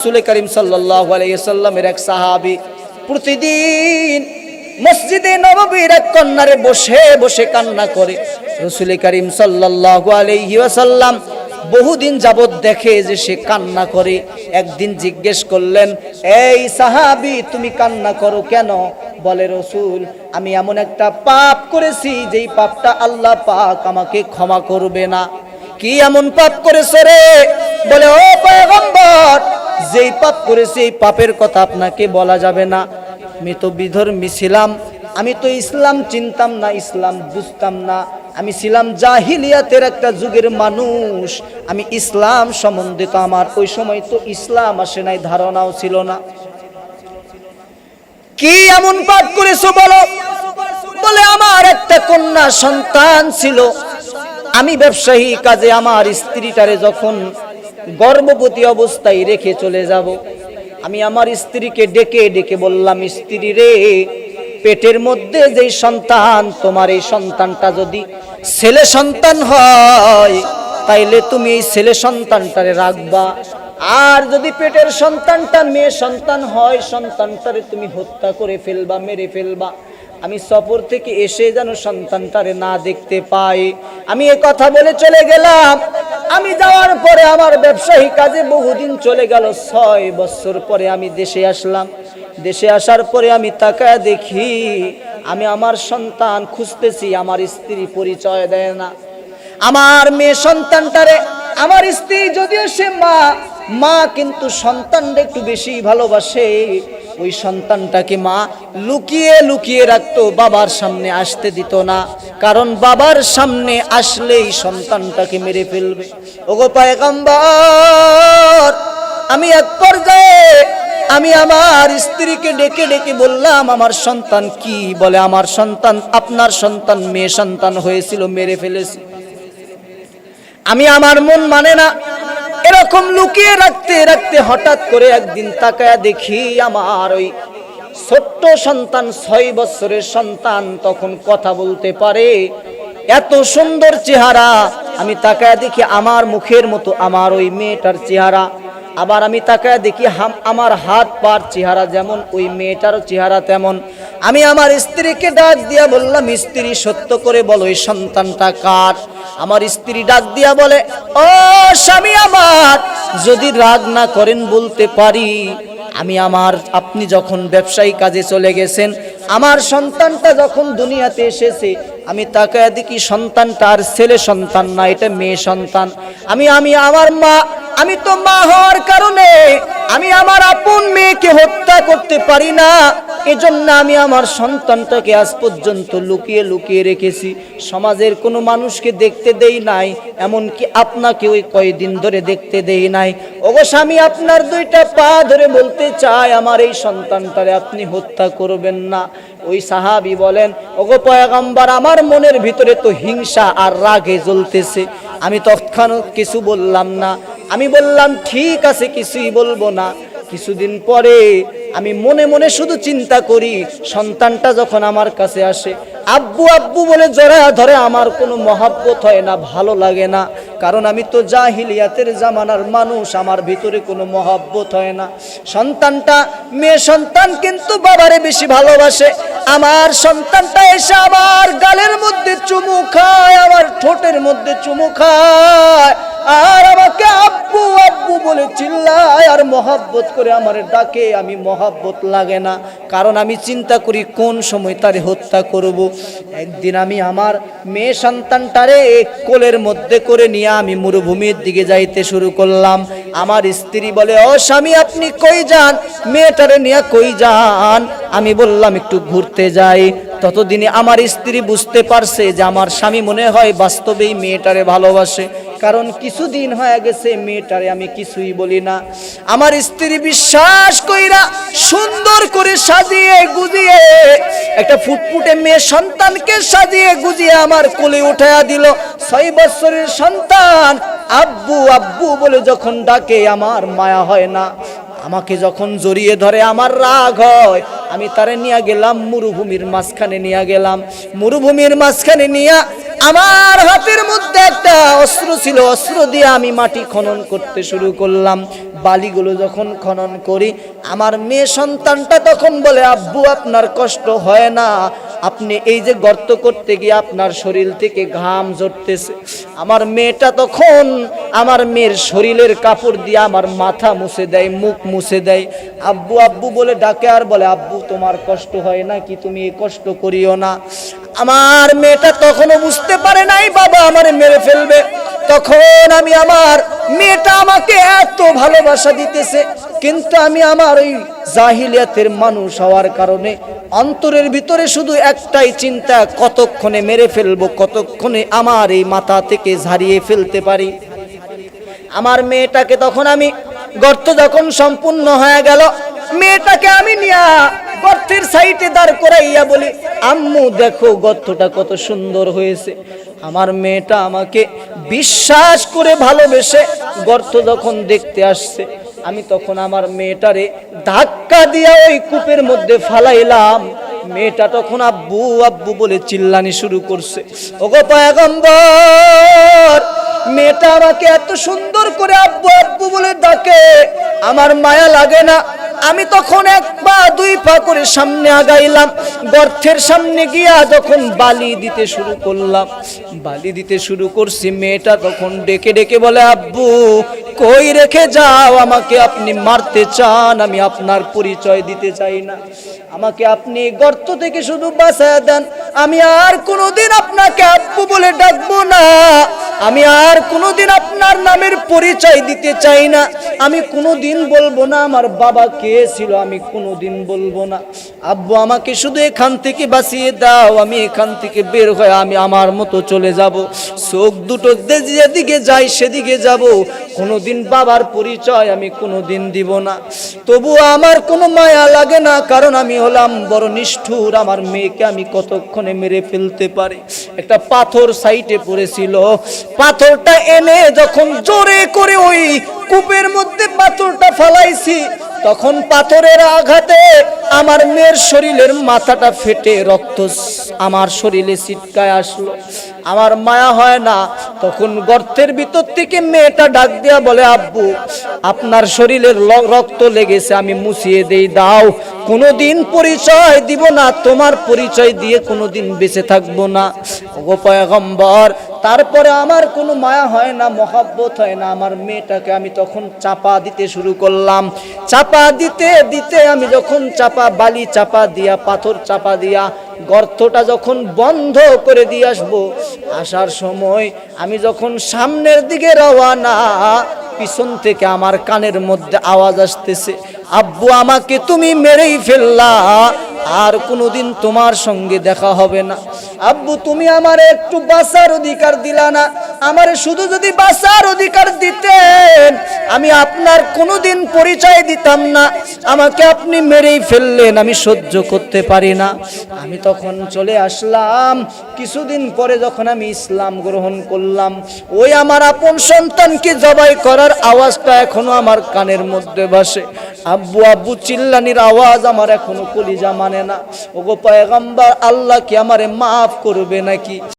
রাসূল করিম সাল্লাল্লাহু আলাইহি ওয়াসাল্লামের এক সাহাবী প্রতিদিন মসজিদে নববীর এক কর্নারে বসে বসে কান্না করে। রাসূল করিম সাল্লাল্লাহু আলাইহি ওয়াসাল্লাম বহুদিন যাবত দেখে যে সে কান্না করে। একদিন জিজ্ঞেস করলেন, এই সাহাবী তুমি কান্না করো কেন? বলে, রাসূল আমি এমন একটা পাপ করেছি যেই পাপটা আল্লাহ পাক আমাকে ক্ষমা করবে না। কি এমন পাপ করেছ রে? বলে, ও পয়গম্বর, যেই পাপ করেছি এই পাপের কথা আপনাকে বলা যাবে না। আমি তো বিধর্মী ছিলাম, আমি তো ইসলাম চিনতাম না, ইসলাম বুঝতাম না, আমি ছিলাম জাহিলিয়াতের একটা যুগের মানুষ। আমি ইসলাম সম্বন্ধে তো আমার ওই সময় তো ইসলাম আসে নাই, ধারণাও ছিল না। কি এমন পাপ করেছো বলো? বলে, আমার একটা কন্যা সন্তান ছিল, আমি ব্যবসায়ী কাজে আমার স্ত্রীটারে যখন গর্ভবতী অবস্থায় রেখে চলে যাব, আমি আমার স্ত্রীকে ডেকে ডেকে বললাম, স্ত্রী রে, পেটের মধ্যে যেই সন্তান, তোমার এই সন্তানটা যদি ছেলে সন্তান হয় তাইলে তুমি এই ছেলে সন্তানটারে রাখবা, আর যদি পেটের সন্তানটা মেয়ে সন্তান হয় সন্তানটারে তুমি হত্যা করে ফেলবা, মেরে ফেলবা। আমি সফর থেকে এসে যেন সন্তানটারে না দেখতে পাই। আমি এ কথা বলে চলে গেলাম। আমি যাওয়ার পরে আমার ব্যবসায়ী কাজে বহুদিন চলে গেল। 6 বছর পরে আমি দেশে আসলাম। দেশে আসার পরে আমি তাকায় দেখি আমি আমার সন্তান খুঁজতেছি, আমার স্ত্রী পরিচয় দেয় না। আমার মেয়ে সন্তানটারে আমার স্ত্রী যদিও সে মা কিন্তু সন্তানটা একটু বেশি ভালোবাসে। ওই সন্তানটাকে মা লুকিয়ে লুকিয়ে রাখতো, বাবার সামনে আসতে দিত না, কারণ বাবার সামনে আসলেই সন্তানটাকে মেরে ফেলবে। ওগো পয়গম্বর, আমি এক পর্যায়ে আমি আমার স্ত্রীকে ডেকে ডেকে বললাম, আমার সন্তান কি? বলে, আমার সন্তান, আপনার সন্তান মেয়ে সন্তান হয়েছিল, মেরে ফেলেছি। আমি আমার মন মানে না, এরকম লুকিয়ে রাখতে রাখতে হঠাৎ করে একদিন তাকায়া দেখি আমার ওই ছোট্ট সন্তান, 6 বছরের সন্তান, তখন কথা বলতে পারে, এত সুন্দর চেহারা। আমি তাকায়া দেখি আমার মুখের মতো আমার ওই মেয়েটার চেহারা। আবার আমি তাকায় দেখি আমার হাত পার চেহারা যেমন, ওই মেয়েটারও চেহারা তেমন। আমি আমার স্ত্রীকে ডাক দিয়া বললাম, স্ত্রী সত্য করে বলো এই সন্তানটা কার? আমার স্ত্রী ডাক দিয়া বলে, ও স্বামী আমার, যদি রাগ না করেন বলতে পারি, আপনি যখন ব্যবসায়ী কাজে চলে গেছেন, আমার সন্তানটা যখন দুনিয়াতে এসেছে, আমি তাকায় দেখি সন্তানটা আর ছেলে সন্তান না, এটা মেয়ে সন্তান। আমি তো মা হওয়ার কারণে আমি আমার আপন মেয়েকে হত্যা করতে পারি না, এজন্য আমি আমার সন্তানটাকে আজ পর্যন্ত লুকিয়ে লুকিয়ে রেখেছি, সমাজের কোনো মানুষকে দেখতে দেই নাই, এমনকি আপনাকে ওই কয়দিন ধরে দেখতে দেই নাই। ওগো স্বামী, আপনার 2টা পা ধরে বলতে চাই, আমার এই সন্তানটারে আপনি হত্যা করবেন না। ওই সাহাবী বলেন, ওগো পয়গম্বর, আমার মনের ভিতরে তো হিংসা আর রাগে জ্বলতেছে, আমি তৎক্ষণাৎ কিছু বললাম না। আমি বললাম, ঠিক আছে, কিছুই বলবো না। কিছুদিন পরে আমি মনে মনে শুধু চিন্তা করি, সন্তানটা যখন আমার কাছে আসে, আব্বু আব্বু বলে জড়া ধরে, আমার কোনো মহাব্বত হয় না, ভালো লাগে না, কারণ আমি তো জাহিলিয়াতের জামানার মানুষ, আমার ভিতরে কোনো মহাব্বত হয় না। সন্তানটা মেয়ে সন্তান কিন্তু বাবারে বেশি ভালোবাসে। আমার সন্তানটা এসে আমার গালের মধ্যে চুমু খায়, আমার ঠোঁটের মধ্যে চুমু খায়, আর আমাকে আব্বু আব্বু বলে চিল্লায় আর মহাব্বত করে আমার ডাকে। আমি মহাব্বত লাগে না, কারণ আমি চিন্তা করি কোন সময় তারে হত্যা করব। একদিন আমি আমার মেয়ে সন্তানটারে কোলের মধ্যে করে নিয়ে আমি মরুভূমির দিকে যাইতে শুরু করলাম। আমার স্ত্রী বলে, ও স্বামী, আপনি কই যান? মেয়েটারে নিয়ে কই যান? আমি বললাম, একটু ঘুরতে যাই। ততদিনে আমার স্ত্রী বুঝতে পারছে যে আমার স্বামী মনে হয় বাস্তবেই মেয়েটারে ভালোবাসে, কারণ কিছুদিন হয়ে গেছে মেয়েটারে আমি কিছুই বলি না। আমার স্ত্রী বিশ্বাস কইরা সুন্দর করে সাজিয়ে গুজিয়ে একটা ফুটফুটে মেয়ে সন্তানকে সাজিয়ে গুজিয়ে আমার কোলে উঠায়া দিল। 6 বছরের সন্তান আব্বু আব্বু বলে যখন ডাকে, আমার মায়া হয় না। আমাকে যখন জড়িয়ে ধরে আমার রাগ হয়। আমি তারে নিয়ে গেলাম মরুভূমির মাঝখানে, নিয়ে গেলাম মরুভূমির মাঝখানে নিয়ে আমার হাতের মধ্যে একটা অস্ত্র ছিল, অস্ত্র দিয়ে আমি মাটি খনন করতে শুরু করলাম। বালিগুলো যখন খনন করি, আমার মেয়ে সন্তানটা তখন বলে, আব্বু আপনার কষ্ট হয় না, আপনি এই যে গর্ত করতে গিয়ে আপনার শরীর থেকে ঘাম ঝরতেছে। আমার মেয়েটা তখন আমার মেয়ের শরীরের কাপড় দিয়ে আমার মাথা মুছে দেয়, মুখ মুছে দেয়, আব্বু আব্বু বলে ডাকে, আর বলে, আব্বু তোমার কষ্ট হয় না কি, তুমি এই কষ্ট করিও না। আমার মেয়েটা তখনও বুঝতে পারে নাই বাবা আমারে মেরে ফেলবে। তখন আমি আমার মেয়েটা আমাকে এত ভালোবাসা দিতেছে, কিন্তু আমি আমার ওই জাহিলিয়াতের মানুষ হওয়ার কারণে অন্তরের ভিতরে শুধু একটাই চিন্তা, কতক্ষণে মেরে ফেলবো, কতক্ষণে আমার এই মাথা থেকে ঝাড়িয়ে ফেলতে পারি। আমার মেয়েটাকে তখন আমি, গর্ত যখন সম্পূর্ণ হয়ে গেল, মেয়েটাকে আমি নিয়ে গর্তের সাইডে দাঁড় করাইয়া বলি, আম্মু দেখো গর্তটা কত সুন্দর হয়েছে। আমার মেয়েটা আমাকে বিশ্বাস করে ভালোবেসে গর্ত যখন দেখতে আসছে, আমি তখন আমার মেয়েটারে ধাক্কা দিয়া ওই কূপের মধ্যে ফালাইলাম। মেয়েটা তখন আব্বু আব্বু বলে চিল্লানি শুরু করছে। ওগো পয়গম্বর, মেয়েটা আমাকে এত সুন্দর করে আব্বু আব্বু বলে ডাকে, আমার মায়া লাগে না? আমি তখন এক পা দুই পা করে সামনে আগাইলাম, গর্তের সামনে গিয়া যখন বালি দিতে শুরু করলাম, বালি দিতে শুরু করছি, মেয়েটা তখন ডেকে ডেকে বলে, আব্বু কই রেখে যাও, আমাকে আপনি মারতে চান, আমি আপনার পরিচয় দিতে চাই না, আমাকে আপনি গর্ত থেকে শুধু বাঁচায় দেন, আমি আর কোনোদিন আপনাকে আব্বু বলে ডাকবো না, আমি আর কোনোদিন আপনার নামের পরিচয় দিতে চাই না, আমি কোনোদিন বলবো না আমার বাবা কে ছিল, আমি কোনোদিন বলবো না। আব্বু আমাকে শুধু এখান থেকে বাঁচিয়ে দাও, আমি এখান থেকে বের হয়ে আমি আমার মতো চলে যাব, চোখ দুটো যেদিকে যাই সেদিকে যাব, কোনোদিন বাবার পরিচয় আমি কোনোদিন দিব না। তবু আমার কোনো মায়া লাগে না, কারণ আমি হলাম বড় নিষ্ঠুর, আমার মেয়েকে আমি কতক্ষণে মেরে ফেলতে পারি। একটা পাথর সাইডে পড়েছিল, পাথরটা এনে যখন জোরে করে ওই কূপের মধ্যে পাথরটা ফালাইছি, তখন পাথরের আঘাতে আমার মেয়ের শরীরের মাথাটা ফেটে রক্ত আমার শরীরে ছিটকায় আসলো। আমার মায়া হয় না, তখন গর্তের ভিতর থেকে মেয়েটা ডাক দিয়া বলে, আব্বু আপনার শরীরের রক্ত লেগেছে, আমি মুছিয়ে দেই, দাও, কোনোদিন পরিচয় দিব না, তোমার পরিচয় দিয়ে কোনোদিন বেঁচে থাকবো না। ওগো পয়গম্বর, তারপরে আমার কোনো মায়া হয় না, মহব্বত হয় না, আমার মেয়েটাকে আমি তখন চাপা দিতে শুরু করলাম। চাপা দিতে দিতে আমি যখন বালি চাপা দিয়া, পাথর চাপা দিয়া গর্তটা যখন বন্ধ করে দিয়ে আসবো, আসার সময় আমি যখন সামনের দিকে রওনা, পিছন থেকে আমার কানের মধ্যে আওয়াজ আসতেছে, আব্বু আমাকে তুমি মেরেই ফেললা, আর কোনোদিন তোমার সঙ্গে দেখা হবে না। আব্বু তুমি আমারে একটু বাঁচার অধিকার দিলা না, আমারে শুধু যদি বাঁচার অধিকার দিতেন, আমি আপনার কোনোদিন পরিচয় দিতাম না, আমাকে আপনি মেরেই ফেললেন, আমি সহ্য করতে পারি না। আমি তখন চলে আসলাম। কিছুদিন পরে যখন আমি ইসলাম গ্রহণ করলাম, ওই আমার আপন সন্তানকে জবাই করার আওয়াজটা এখনো আমার কানের মধ্যে ভাসে। আব্বু আব্বু চিল্লানির আওয়াজ আমার এখনো কলিজা মানে না। ওগো পয়গম্বর, আল্লাহ কি আমারে মাফ করবে নাকি?